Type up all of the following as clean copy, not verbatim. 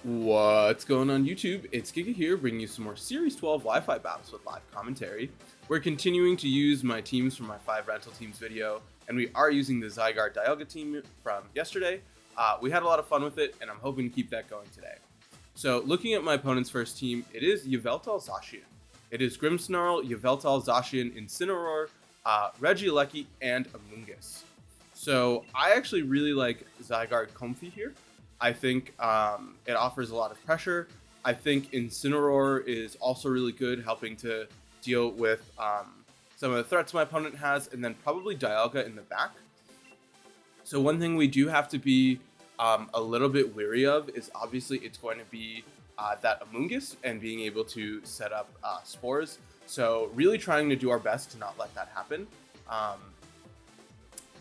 What's going on YouTube? It's Giga here, bringing you some more Series 12 Wi-Fi battles with live commentary. We're continuing to use my teams from my 5 rental teams video, and we are using the Zygarde Dialga team from yesterday. We had a lot of fun with it, and I'm hoping to keep that going today. So, looking at my opponent's first team, it is Yveltal Zacian. It is Grimmsnarl, Yveltal, Zacian, Incineroar, Regieleki, and Amoonguss. So, I actually really like Zygarde Comfy here. I think it offers a lot of pressure. I think Incineroar is also really good, helping to deal with some of the threats my opponent has, and then probably Dialga in the back. So one thing we do have to be a little bit wary of is obviously it's going to be that Amoonguss and being able to set up spores. So really trying to do our best to not let that happen.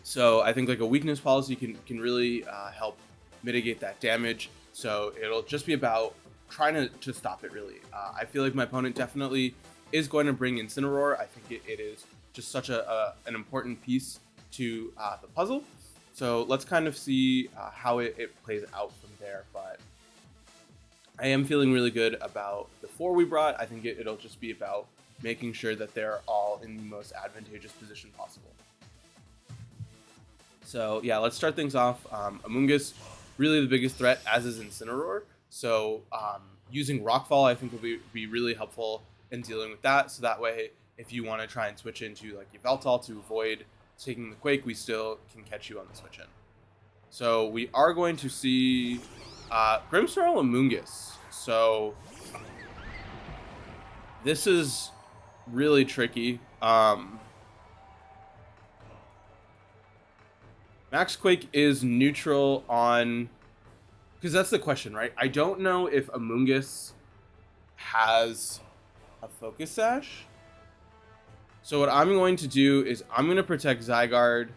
So I think like a weakness policy can really help mitigate that damage. So it'll just be about trying to stop it really. I feel like my opponent definitely is going to bring Incineroar. I think it is just such an important piece to the puzzle. So let's kind of see how it plays out from there. But I am feeling really good about the 4 we brought. I think it'll just be about making sure that they're all in the most advantageous position possible. So yeah, let's start things off. Amoonguss, really the biggest threat, as is Incineroar. So using Rockfall, I think, will be really helpful in dealing with that. So that way, if you want to try and switch into like Yveltal to avoid taking the Quake, we still can catch you on the switch in. So we are going to see Grimmsnarl Amoonguss. So this is really tricky. Max Quake is neutral on, because that's the question, right? I don't know if Amoonguss has a Focus Sash. So what I'm going to do is I'm going to protect Zygarde.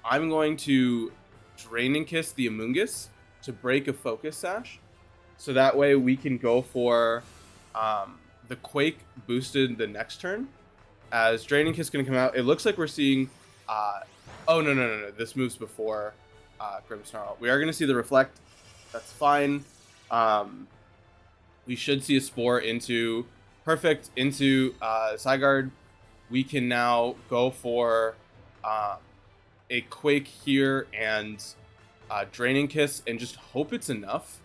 I'm going to Draining Kiss the Amoonguss to break a Focus Sash. So that way we can go for the Quake boosted the next turn. As Draining Kiss is going to come out, it looks like we're seeing... oh, no. This moves before Grimmsnarl. We are going to see the Reflect. That's fine. We should see a Spore into... Perfect. Into Zygarde. We can now go for a Quake here and Draining Kiss and just hope it's enough.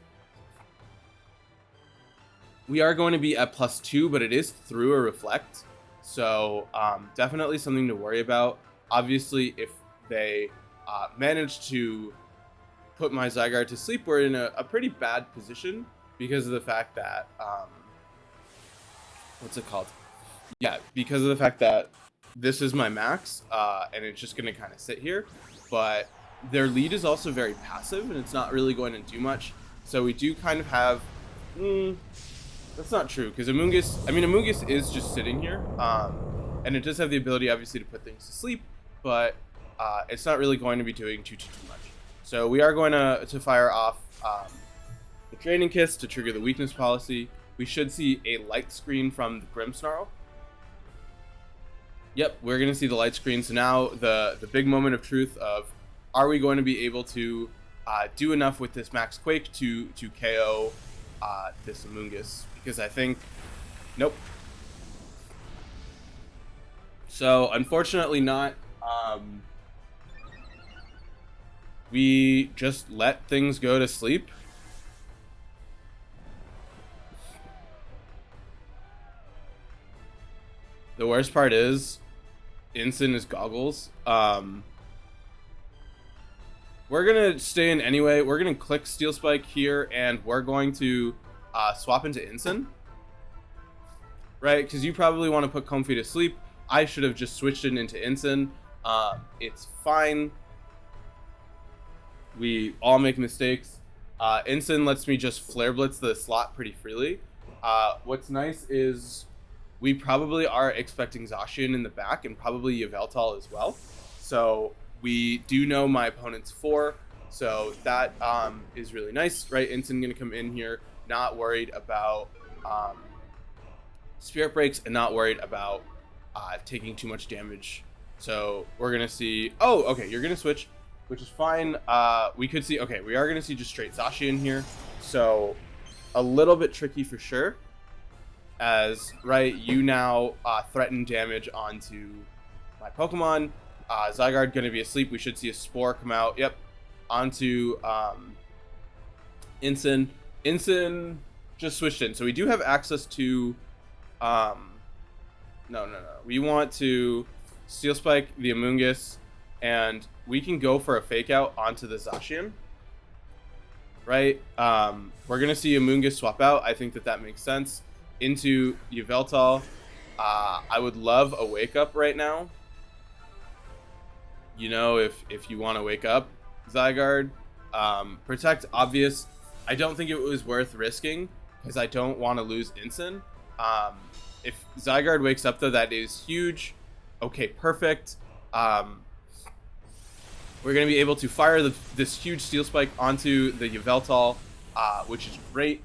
We are going to be at +2, but it is through a Reflect. So definitely something to worry about. Obviously, if they manage to put my Zygarde to sleep, we're in a pretty bad position because of the fact that, what's it called? Yeah, because of the fact that this is my max, and it's just going to kind of sit here. But their lead is also very passive, and it's not really going to do much. So we do kind of have... that's not true, because Amoonguss is just sitting here, and it does have the ability, obviously, to put things to sleep, but it's not really going to be doing too much. So we are going to fire off the Draining Kiss to trigger the weakness policy. We should see a light screen from the Grimmsnarl. Yep, we're going to see the light screen. So now the big moment of truth of, are we going to be able to do enough with this Max Quake to KO this Amoonguss? Because I think, nope. So unfortunately not. We just let things go to sleep. The worst part is Incin is Goggles. We're gonna stay in anyway. We're gonna click Steel Spike here, and we're going to swap into Incin, right? Because you probably want to put Comfy to sleep. I should have just switched it into Incin. It's fine. We all make mistakes. Incin lets me just Flare Blitz the slot pretty freely. What's nice is we probably are expecting Zacian in the back and probably Yveltal as well. So we do know my opponent's 4. So that is really nice, right? Incin going to come in here, not worried about Spirit Breaks and not worried about taking too much damage. So we're going to see... Oh, okay, you're going to switch, which is fine. We could see... Okay, we are going to see just straight Zacian here. So a little bit tricky for sure. As, right, you now threaten damage onto my Pokemon. Zygarde going to be asleep. We should see a Spore come out. Yep. Onto Incin. Incin just switched in. So we do have access to... No. We want to Steel Spike the Amoonguss, and we can go for a Fake Out onto the Zacian. Right? We're going to see Amoonguss swap out. I think that makes sense. Into Yveltal. I would love a Wake Up right now. You know, if you want to wake up Zygarde. Protect, obvious. I don't think it was worth risking because I don't want to lose Incin. If Zygarde wakes up, though, that is huge. Okay, perfect. We're going to be able to fire this huge Steel Spike onto the Yveltal, which is great.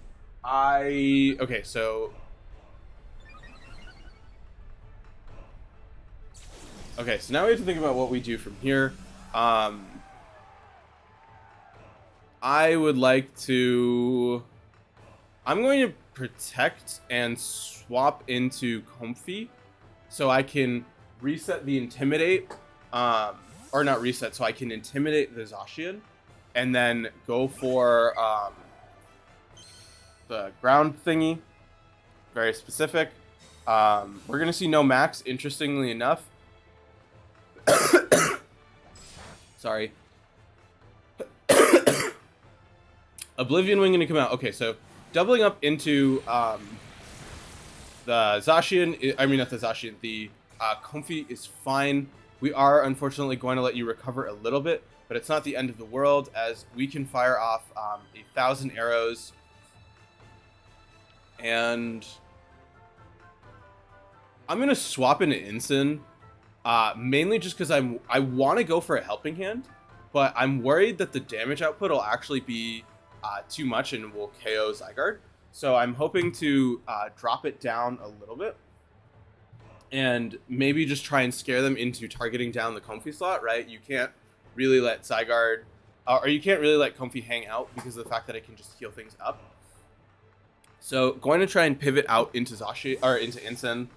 Okay, so... Okay, so now we have to think about what we do from here. I would like to... I'm going to protect and swap into Comfy so I can reset the Intimidate. Or not reset, so I can Intimidate the Zacian. And then go for the ground thingy. Very specific. We're going to see no max, interestingly enough. Sorry. Oblivion Wing going to come out. Okay, so doubling up into the Zacian. I mean, not the Zacian. The Comfy is fine. We are, unfortunately, going to let you recover a little bit, but it's not the end of the world, as we can fire off 1,000 arrows. And I'm going to swap into Incin. Mainly just because I want to go for a Helping Hand, but I'm worried that the damage output will actually be too much and will KO Zygarde. So I'm hoping to drop it down a little bit and maybe just try and scare them into targeting down the Comfy slot, right? You can't really let Zygarde, or you can't really let Comfy hang out because of the fact that it can just heal things up. So going to try and pivot out into into Incin,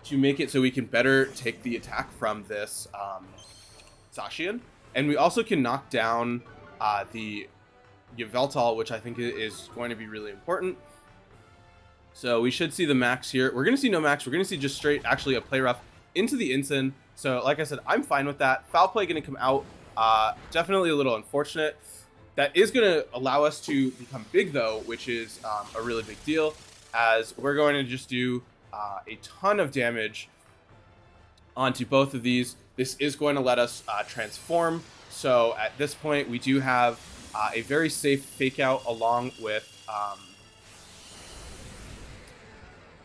to make it so we can better take the attack from this Zacian. And we also can knock down the Yveltal, which I think is going to be really important. So we should see the max here. We're going to see no max. We're going to see just straight, actually, a play rough into the Incin. So like I said, I'm fine with that. Foul Play going to come out. Definitely a little unfortunate. That is going to allow us to become big, though, which is a really big deal, as we're going to just do a ton of damage onto both of these. This is going to let us transform. So at this point, we do have a very safe Fake Out along with...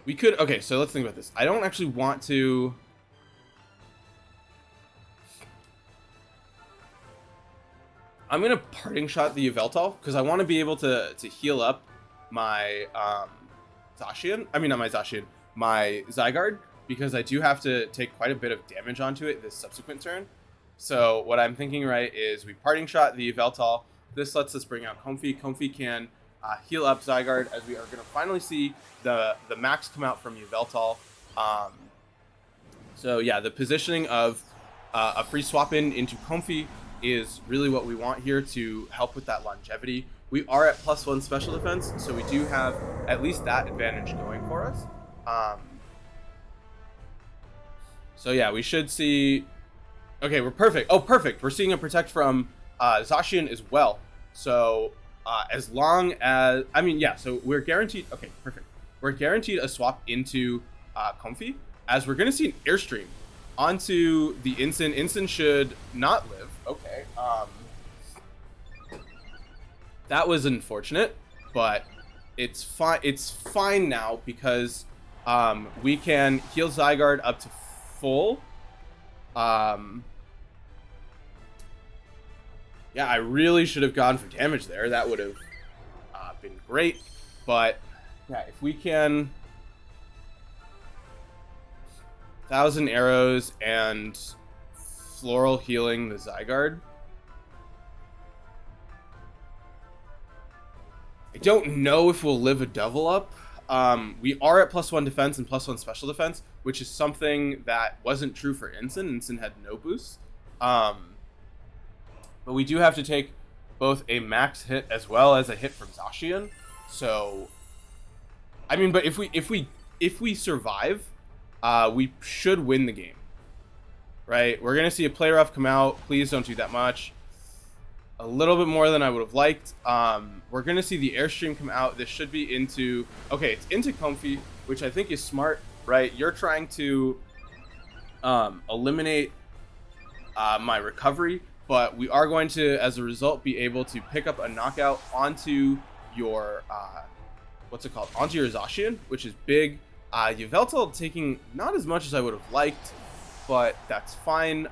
we could... Okay, so let's think about this. I don't actually want to... I'm going to Parting Shot the Yveltal because I want to be able to heal up my Zacian. I mean, not my Zacian. My Zygarde, because I do have to take quite a bit of damage onto it this subsequent turn. So what I'm thinking, right, is we Parting Shot the Yveltal. This lets us bring out Comfy. Comfy can heal up Zygarde, as we are going to finally see the max come out from Yveltal. So yeah, the positioning of a free swap into Comfy is really what we want here to help with that longevity. We are at +1 special defense, so we do have at least that advantage going for us. So yeah, we should see... Okay, we're perfect. Oh, perfect. We're seeing a protect from Zacian as well. So as long as... I mean, yeah, so we're guaranteed... Okay, perfect. We're guaranteed a swap into Comfy, as we're going to see an Airstream onto the Incin. Incin should not live. Okay. That was unfortunate, but it's fine. It's fine now because we can heal Zygarde up to full. Yeah, I really should have gone for damage there. That would have been great. But yeah, if we can 1,000 arrows and floral healing the Zygarde. I don't know if we'll live a double up. We are at +1 defense and +1 special defense, which is something that wasn't true for Ensign. Ensign had no boost. But we do have to take both a max hit as well as a hit from Zacian. So, I mean, but if we survive, we should win the game, right? We're gonna see a play rough come out. Please don't do that much. A little bit more than I would have liked. We're gonna see the airstream come out. This should be into, okay, it's into Comfy, which I think is smart, right? You're trying to eliminate my recovery, but we are going to, as a result, be able to pick up a knockout onto your what's it called? Onto your Zacian, which is big. Yveltal taking not as much as I would have liked, but that's fine.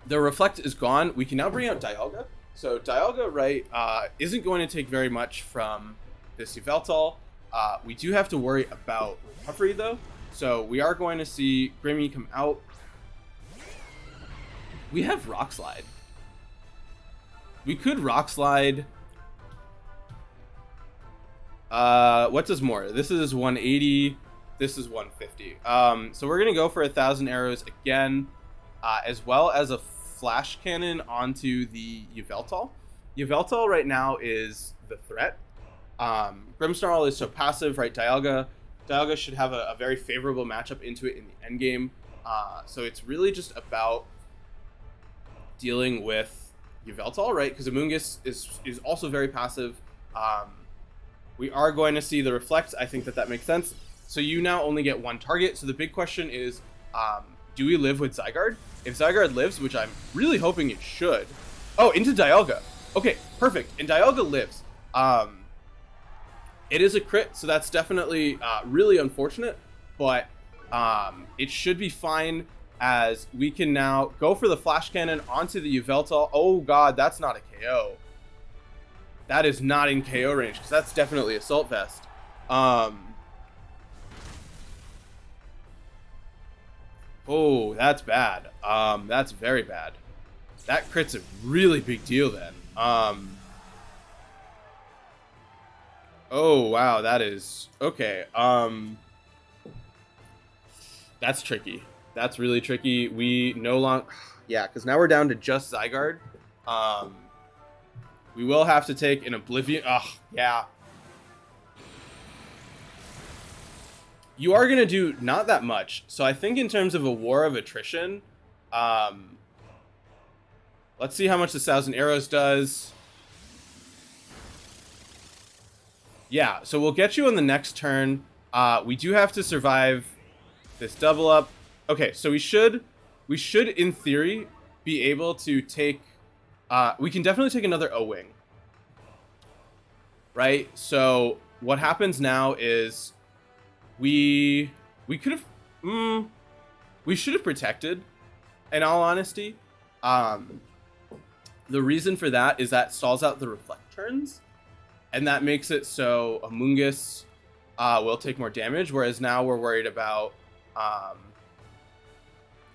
The Reflect is gone. We can now bring out Dialga. So Dialga, right, isn't going to take very much from this Yveltal. We do have to worry about recovery, though. So we are going to see Grimmy come out. We have Rock Slide. We could Rock Slide. What does more? This is 180. This is 150. So we're gonna go for 1,000 arrows again, as well as a flash cannon onto the Yveltal. Yveltal right now is the threat. Grimmsnarl is so passive, right? Dialga should have a very favorable matchup into it in the end game. So it's really just about dealing with Yveltal, right? Because Amoonguss is also very passive. We are going to see the Reflect. I think that makes sense. So you now only get one target. So the big question is, do we live with Zygarde? If Zygarde lives, which I'm really hoping it should. Oh, into Dialga. Okay, perfect. And Dialga lives. It is a crit, so that's definitely really unfortunate. But it should be fine, as we can now go for the Flash Cannon onto the Yveltal. Oh god, that's not a KO. That is not in KO range, because that's definitely Assault Vest. Oh, that's bad. That's very bad. That crit's a really big deal then. Oh, wow, that is... Okay, that's tricky. That's really tricky. We no longer... Yeah, because now we're down to just Zygarde. We will have to take an Oblivion. Ugh, yeah. You are going to do not that much. So I think in terms of a war of attrition, let's see how much the 1,000 arrows does. Yeah, so we'll get you on the next turn. We do have to survive this double up. Okay, so we should in theory be able to take... we can definitely take another O-Wing. Right? So what happens now is we could have... we should have protected, in all honesty. The reason for that is that stalls out the Reflect turns. And that makes it so Amoonguss will take more damage, whereas now we're worried about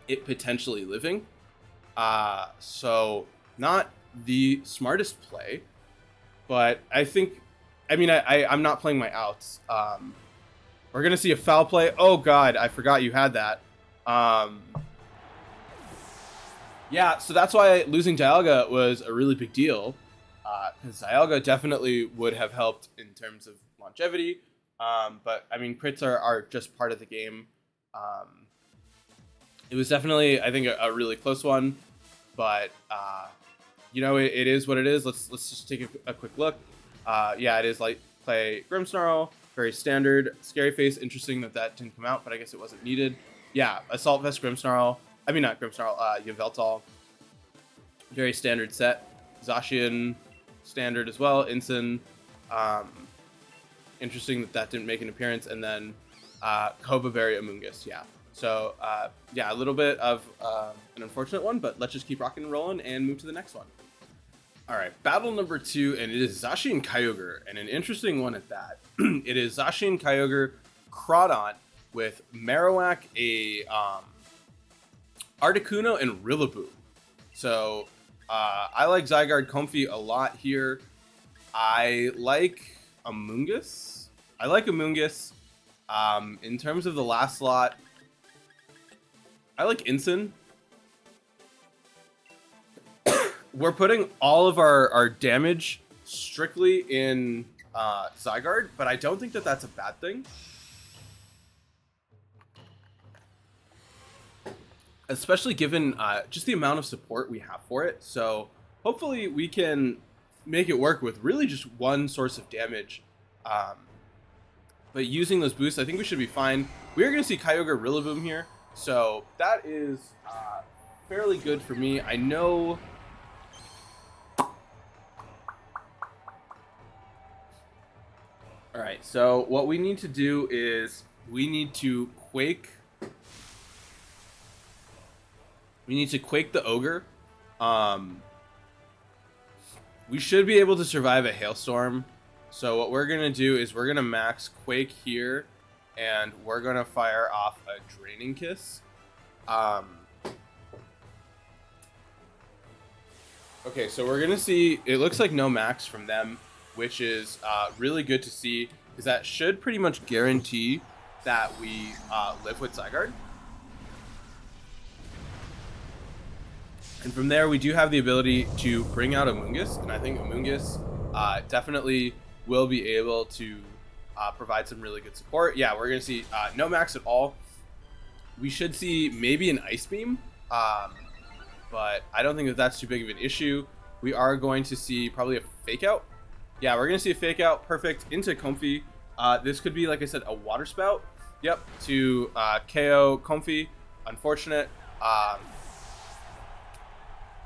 it potentially living. So not the smartest play, but I think, I mean, I'm not playing my outs. We're going to see a foul play. Oh, God, I forgot you had that. Yeah, so that's why losing Dialga was a really big deal. Because Dialga definitely would have helped in terms of longevity. But, I mean, crits are just part of the game. It was definitely, I think, a really close one. But, you know, it is what it is. Let's just take a quick look. Yeah, it is light play Grimmsnarl. Very standard. Scary Face. Interesting that didn't come out, but I guess it wasn't needed. Yeah, Assault Vest Grimmsnarl. I mean, not Grimmsnarl. Yveltal. Very standard set. Zacian, standard as well. Ensign. Interesting that didn't make an appearance. And then Kova Berry Amoonguss. Yeah. So, yeah, a little bit of an unfortunate one, but let's just keep rocking and rolling and move to the next one. All right, battle number 2, and it is Zacian Kyogre, and an interesting one at that. It is Zacian Kyogre Crawdaunt with Marowak, a Articuno, and Rillaboom. So I like Zygarde Comfy a lot here. I like Amoonguss. I like Amoonguss. In terms of the last slot, I like Ensign. We're putting all of our damage strictly in Zygarde, but I don't think that that's a bad thing. Especially given just the amount of support we have for it. So hopefully we can make it work with really just one source of damage. But using those boosts, I think we should be fine. We are going to see Kyogre Rillaboom here. So that is fairly good for me. I know... Alright, so what we need to do is we need to Quake... We need to Quake the Ogre. We should be able to survive a Hailstorm. So what we're going to do is we're going to max Quake here. And we're going to fire off a Draining Kiss. Okay, so we're going to see... It looks like no max from them, which is really good to see. Because that should pretty much guarantee that we live with Zygarde. And from there, we do have the ability to bring out Amoonguss, and I think Amoonguss definitely will be able to provide some really good support. Yeah, we're going to see no max at all. We should see maybe an Ice Beam, but I don't think that that's too big of an issue. We are going to see probably a Fake Out. Yeah, we're going to see a Fake Out. Perfect. Into Comfey. This could be, like I said, a Water Spout. Yep, to KO Comfey. Unfortunate.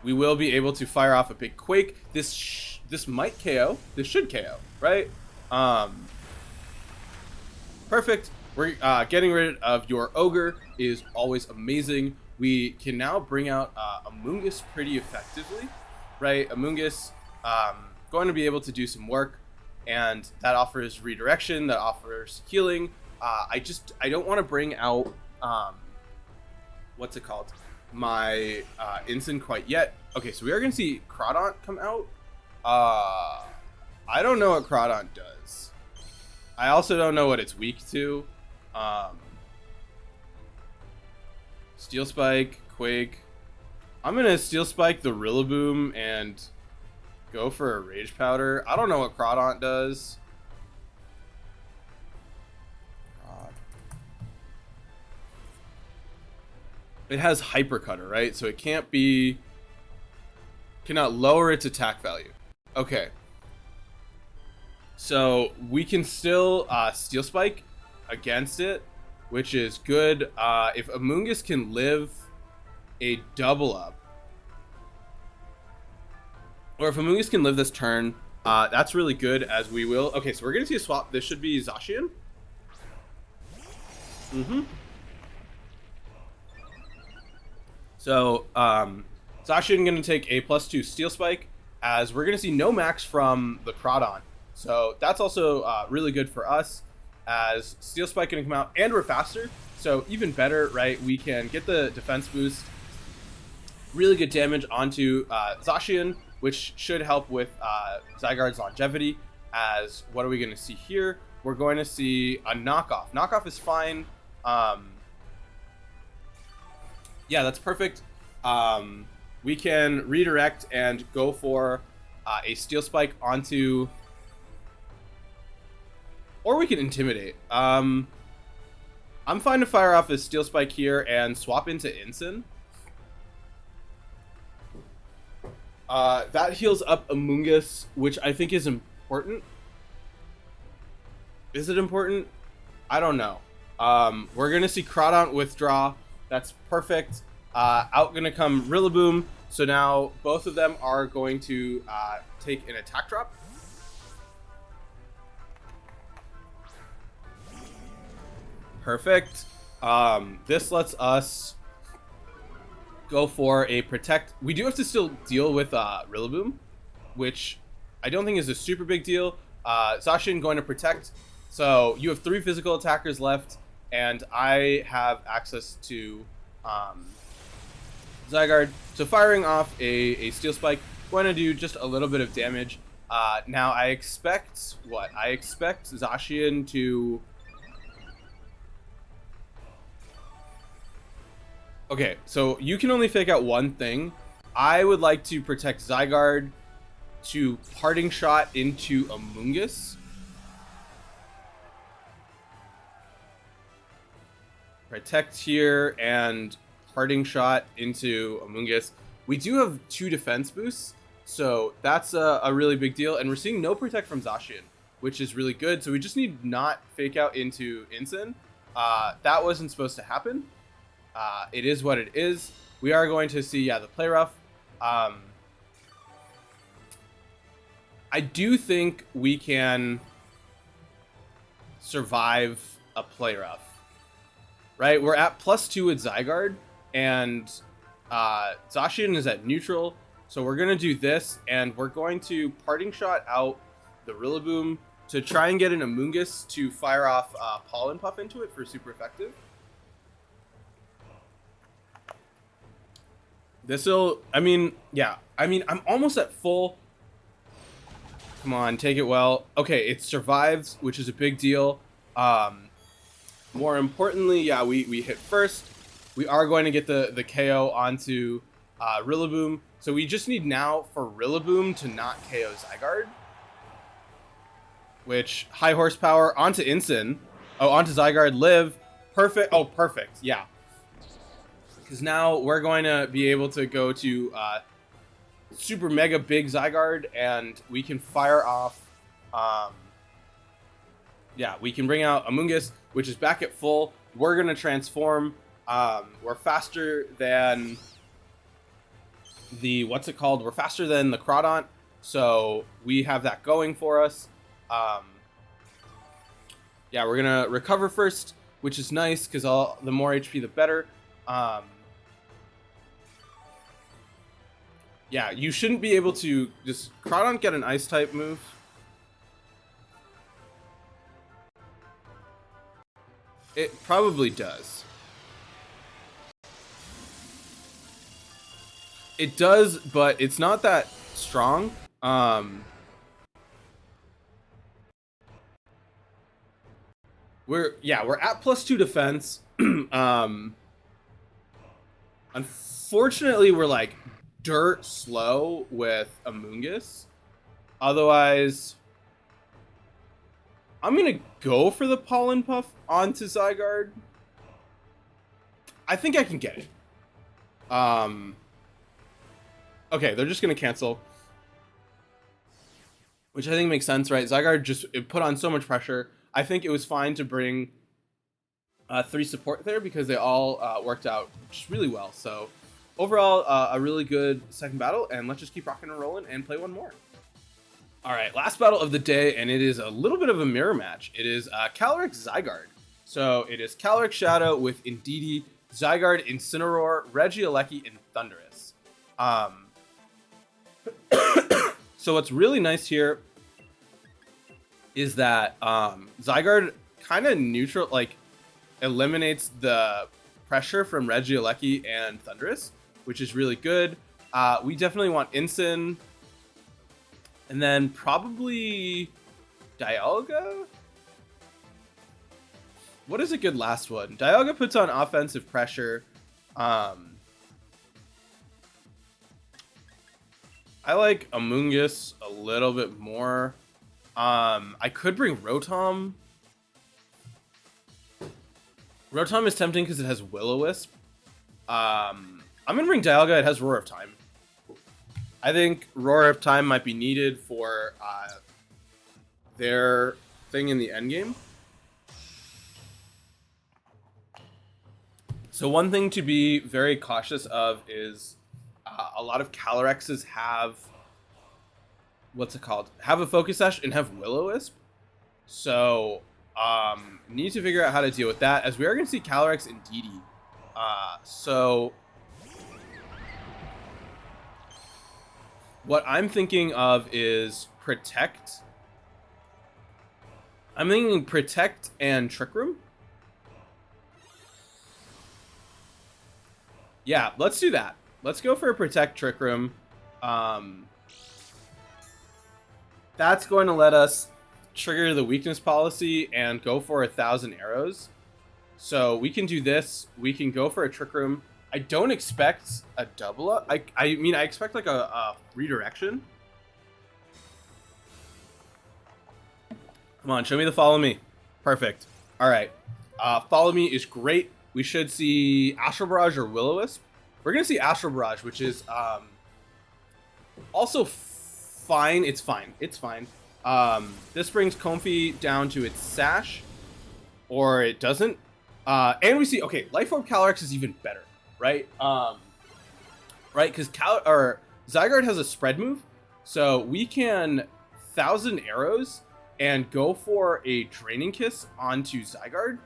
We will be able to fire off a big Quake. This might KO. This should KO, right? Perfect. We're getting rid of your Ogre is always amazing. We can now bring out Amoonguss pretty effectively, right? Amoonguss going to be able to do some work, and that offers redirection, that offers healing. I don't want to bring out what's it called? My Ensign quite yet. Okay, so we are going to see Crawdaunt come out. I don't know what Crawdaunt does. I also don't know what it's weak to. Steel Spike, Quake. I'm going to Steel Spike the Rillaboom and go for a Rage Powder. I don't know what Crawdaunt does. It has Hyper Cutter, right? So it cannot lower its attack value. Okay. So we can still Steel Spike against it, which is good. If Amoonguss can live a double up, or if Amoonguss can live this turn, that's really good, as we will. Okay, so we're going to see a swap. This should be Zacian. So, Zacian going to take a +2 Steel Spike, as we're going to see no max from the Crawdaunt. So that's also really good for us, as Steel Spike going to come out, and we're faster. So even better, right? We can get the defense boost. Really good damage onto Zacian, which should help with Zygarde's longevity, as what are we going to see here? We're going to see a Knockoff. Knockoff is fine. Yeah, that's perfect. We can redirect and go for a Steel Spike onto... Or we can Intimidate. I'm fine to fire off a Steel Spike here and swap into Ensign. That heals up Amoonguss, which I think is important. Is it important? I don't know. We're going to see Crawdaunt withdraw. That's perfect. Out going to come Rillaboom. So now both of them are going to take an attack drop. Perfect. This lets us go for a protect. We do have to still deal with Rillaboom, which I don't think is a super big deal. Zacian going to protect. So you have 3 physical attackers left, and I have access to Zygarde. So firing off a Steel Spike, going to do just a little bit of damage. Now I expect what? I expect Zacian to... Okay, so you can only fake out one thing. I would like to protect Zygarde to parting shot into Amoonguss. Protect here and parting shot into Amoonguss. We do have 2 defense boosts, so that's a really big deal. And we're seeing no protect from Zacian, which is really good. So we just need not fake out into Incin. That wasn't supposed to happen. It is what it is. We are going to see, the play rough. I do think we can survive a play rough. Right? We're at +2 with Zygarde, and Zacian is at neutral. So we're going to do this, and we're going to parting shot out the Rillaboom to try and get an Amoonguss to fire off Pollen Puff into it for super effective. This'll, I'm almost at full. Come on, take it well. Okay, it survives, which is a big deal. More importantly, we hit first. We are going to get the KO onto Rillaboom. So we just need now for Rillaboom to not KO Zygarde. Which, high horsepower, onto Incin. Oh, onto Zygarde, live. Perfect. Oh, perfect. Yeah. Because now we're going to be able to go to super mega big Zygarde, and we can fire off... we can bring out Amoonguss, which is back at full. We're going to transform. We're faster than the... What's it called? We're faster than the Crawdont, so we have that going for us. We're going to recover first, which is nice, because the more HP, the better. You shouldn't be able to... Does Crawdont get an Ice-type move? It probably does. It does, but it's not that strong. We're at +2 defense. Unfortunately, we're like dirt slow with Amoonguss. Otherwise, I'm gonna go for the Pollen Puff onto Zygarde. I think I can get it. Okay, they're just gonna cancel, which I think makes sense, right? Zygarde it put on so much pressure. I think it was fine to bring 3 support there because they all worked out just really well. So overall, a really good second battle, and let's just keep rocking and rolling and play one more. All right, last battle of the day, and it is a little bit of a mirror match. It is Calyrex Zygarde. So it is Calyrex Shadow with Indeedee, Zygarde, Incineroar, Regieleki, and Thundurus. So what's really nice here is that Zygarde kind of eliminates the pressure from Regieleki and Thundurus, which is really good. We definitely want Incin, and then probably Dialga? What is a good last one? Dialga puts on offensive pressure. I like Amoonguss a little bit more. I could bring Rotom. Rotom is tempting because it has Will-O-Wisp. I'm going to bring Dialga. It has Roar of Time. I think Roar of Time might be needed for their thing in the endgame. So one thing to be very cautious of is a lot of Calyrexes have... What's it called? Have a Focus Sash and have Will-O-Wisp. So... need to figure out how to deal with that, as we are going to see Calyrex and Indeedee. So what I'm thinking of is Protect. I'm thinking Protect and Trick Room. Yeah, let's do that. Let's go for a Protect Trick Room. that's going to let us trigger the weakness policy and go for 1,000 arrows. So we can do this. We can go for a Trick Room. I don't expect a double up. I mean, I expect like a redirection. Come on, show me the follow me. Perfect. All right. Follow me is great. We should see Astral Barrage or Will-O-Wisp. We're going to see Astral Barrage, which is also fine. It's fine. It's fine. This brings Comfy down to its Sash, or it doesn't. And we see, okay, Life Orb Calyrex is even better, right? Right, because Zygarde has a spread move, so we can 1,000 arrows and go for a Draining Kiss onto Zygarde.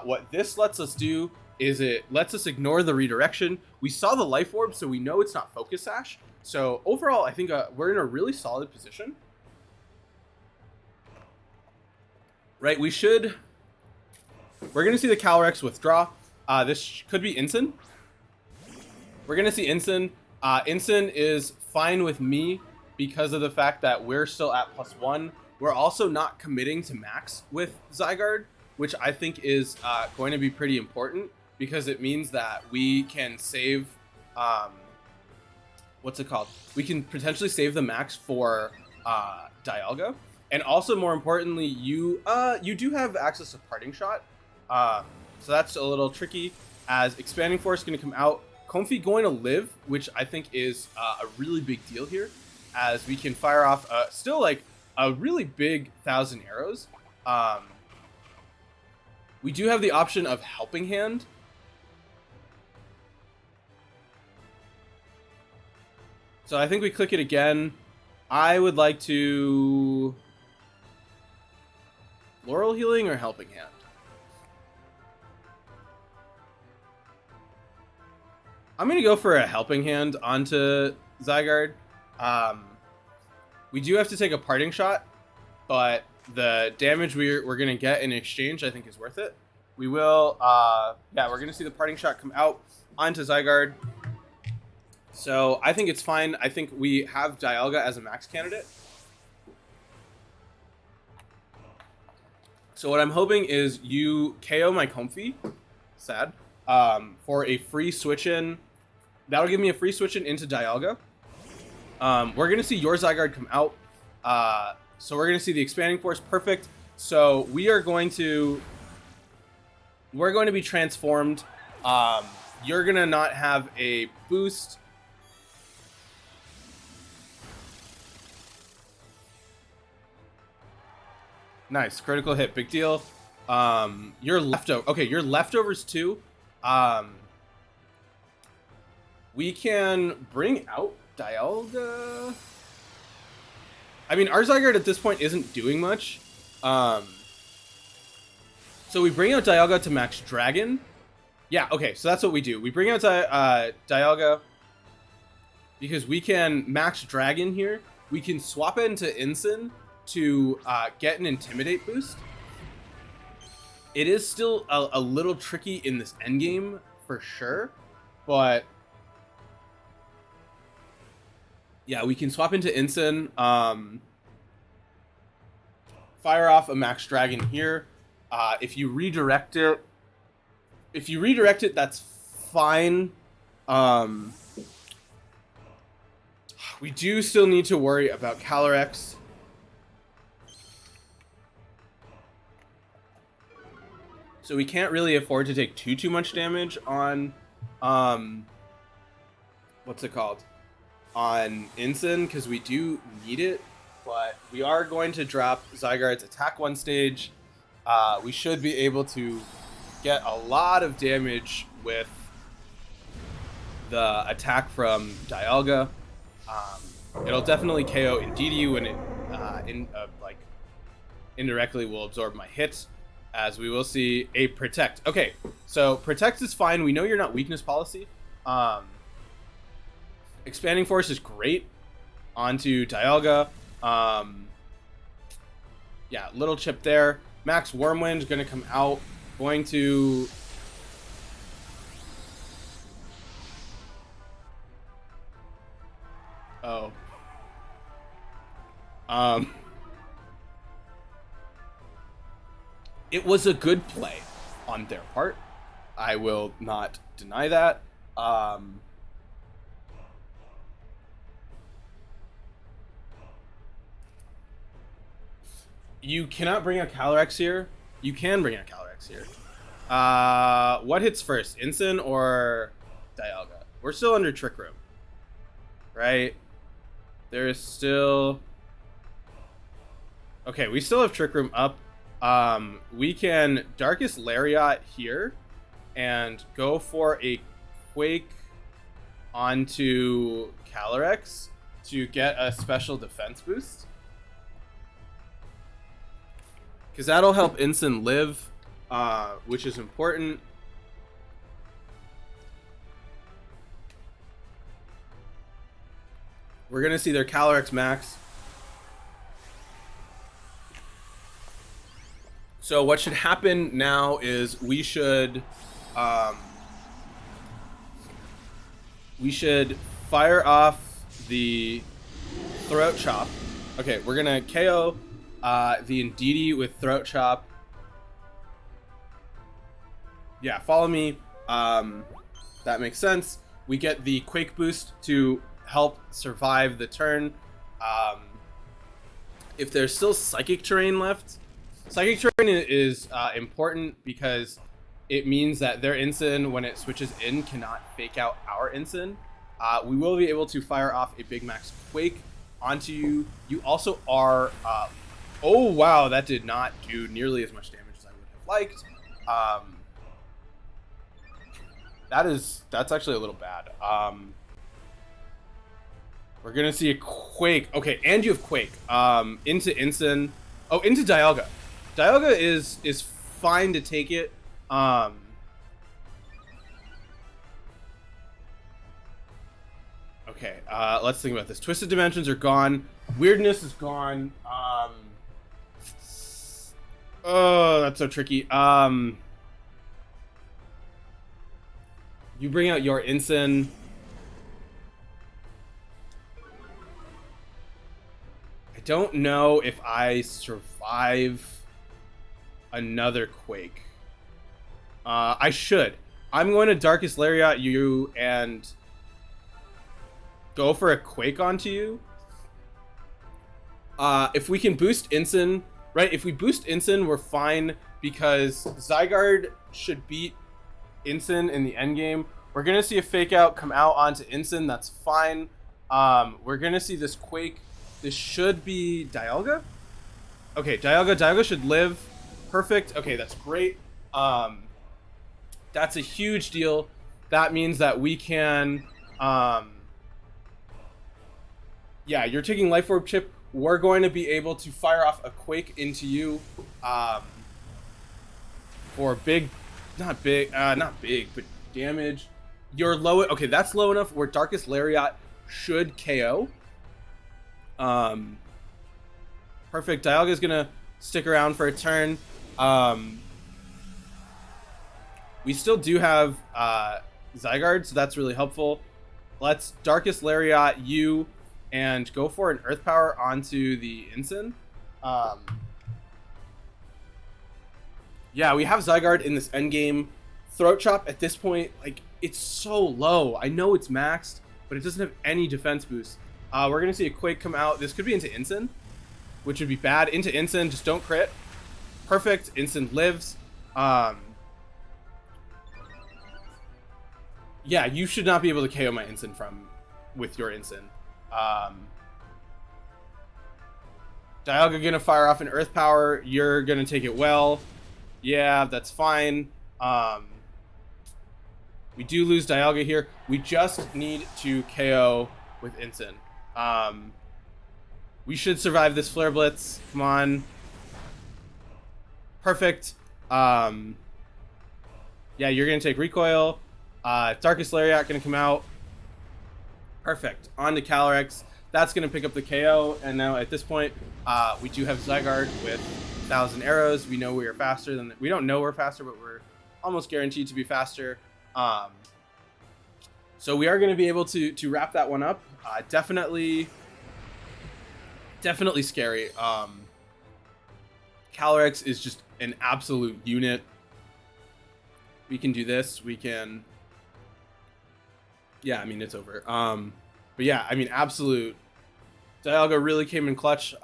What this lets us do is it lets us ignore the redirection. We saw the Life Orb, so we know it's not Focus Sash. So overall, I think we're in a really solid position. Right, we're going to see the Calyrex withdraw. This could be Incin. We're going to see Incin. Incin is fine with me because of the fact that we're still at +1. We're also not committing to max with Zygarde, which I think is going to be pretty important because it means that we can save, what's it called? We can potentially save the max for Dialga. And also, more importantly, you do have access to Parting Shot. So that's a little tricky, as Expanding Force is going to come out. Comfy going to live, which I think is a really big deal here, as we can fire off still like a really big 1,000 arrows. We do have the option of Helping Hand. So I think we click it again. I would like to Laurel Healing or Helping Hand. I'm going to go for a Helping Hand onto Zygarde. We do have to take a Parting Shot, but the damage we're going to get in exchange, I think, is worth it. We will, yeah, we're going to see the Parting Shot come out onto Zygarde. So I think it's fine. I think we have Dialga as a max candidate. So what I'm hoping is you KO my Comfy, sad, for a free switch in. That'll give me a free switch in into Dialga. We're going to see your Zygarde come out. So we're going to see the Expanding Force. Perfect. So we're going to be transformed. You're going to not have a boost. Nice. Critical hit. Big deal. Your leftover. Okay, your leftovers too. We can bring out Dialga. I mean, our Zygarde at this point isn't doing much. So we bring out Dialga to max Dragon. Yeah, okay, so that's what we do. We bring out Dialga because we can max Dragon here. We can swap it into Incin to get an Intimidate boost. It is still a little tricky in this endgame for sure, but yeah, we can swap into Incin, fire off a Max Dragon here. If you redirect it, that's fine. We do still need to worry about Calyrex. So we can't really afford to take too much damage on, what's it called? On Incin, because we do need it. But we are going to drop Zygarde's attack 1 stage. We should be able to get a lot of damage with the attack from Dialga. It'll definitely KO Indeedee when it indirectly will absorb my hit, as we will see a Protect. Okay, so Protect is fine. We know you're not weakness policy. Expanding Force is great onto Dialga. Yeah, little chip there. Max Wormwind is going to come out. Going to... Oh. It was a good play on their part. I will not deny that. You cannot bring a Calyrex here. You can bring a Calyrex here. What hits first, Ensign or Dialga? We're still under Trick Room, right? There is still... Okay, we still have Trick Room up. We can Darkest Lariat here and go for a Quake onto Calyrex to get a special defense boost. Because that'll help Ensign live, which is important. We're going to see their Calyrex max. So what should happen now is we should fire off the Throat Chop. Okay, we're going to KO the Indeedee with Throat Chop. Yeah, follow me. That makes sense. We get the Quake boost to help survive the turn. If there's still Psychic Terrain left, Psychic Terrain is important because it means that their Ensign, when it switches in, cannot fake out our Ensign. We will be able to fire off a Big Max Quake onto you. You also are... oh, wow, that did not do nearly as much damage as I would have liked. That's actually a little bad. We're gonna see a Quake. Okay, and you have Quake. Into Ensign. Oh, into Dialga. Dialga is fine to take it. Okay, let's think about this. Twisted Dimensions are gone. Weirdness is gone. Oh, that's so tricky. You bring out your Ensign. I don't know if I survive another Quake. I should. I'm going to Darkest Lariat you and go for a Quake onto you. If we can boost Ensign, right? If we boost Ensign, we're fine because Zygarde should beat Ensign in the end game. We're gonna see a fake out come out onto Ensign. That's fine. We're gonna see this Quake. This should be Dialga. Okay, Dialga should live. Perfect. Okay, that's great. That's a huge deal. That means that we can. Yeah, you're taking Life Orb Chip. We're going to be able to fire off a Quake into you. For big. Not big, but damage. You're low. Okay, that's low enough where Darkest Lariat should KO. Perfect. Dialga is gonna stick around for a turn. We still do have Zygarde, so that's really helpful. Let's Darkest Lariat you and go for an Earth Power onto the Ensign. Yeah, we have Zygarde in this endgame. Throat Chop at this point, like, it's so low. I know it's maxed, but it doesn't have any defense boost. We're going to see a Quake come out. This could be into Ensign, which would be bad. Into Ensign, just don't crit. Perfect. Ensign lives. Yeah, you should not be able to KO my Ensign with your Ensign. Dialga going to fire off an Earth Power. You're going to take it well. Yeah, that's fine. We do lose Dialga here. We just need to KO with Ensign. We should survive this Flare Blitz. Come on. Perfect. Yeah, you're going to take Recoil. Darkest Lariat going to come out. Perfect. On to Calyrex. That's going to pick up the KO. And now at this point, we do have Zygarde with 1,000 arrows. We know we are faster than... We don't know we're faster, but we're almost guaranteed to be faster. So we are going to be able to wrap that one up. Definitely scary. Calyrex is just an absolute unit. We can do this. We can. Yeah, I mean, it's over. But yeah, I mean, absolute. Dialga really came in clutch.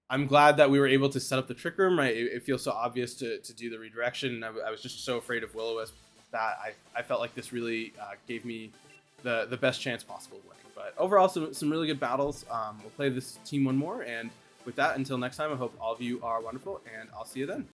I'm glad that we were able to set up the Trick Room, right? It feels so obvious to do the redirection. I was just so afraid of Will-O-Wisp that I felt like this really gave me the best chance possible of winning. But overall, some really good battles. We'll play this team one more. And with that, until next time, I hope all of you are wonderful, and I'll see you then.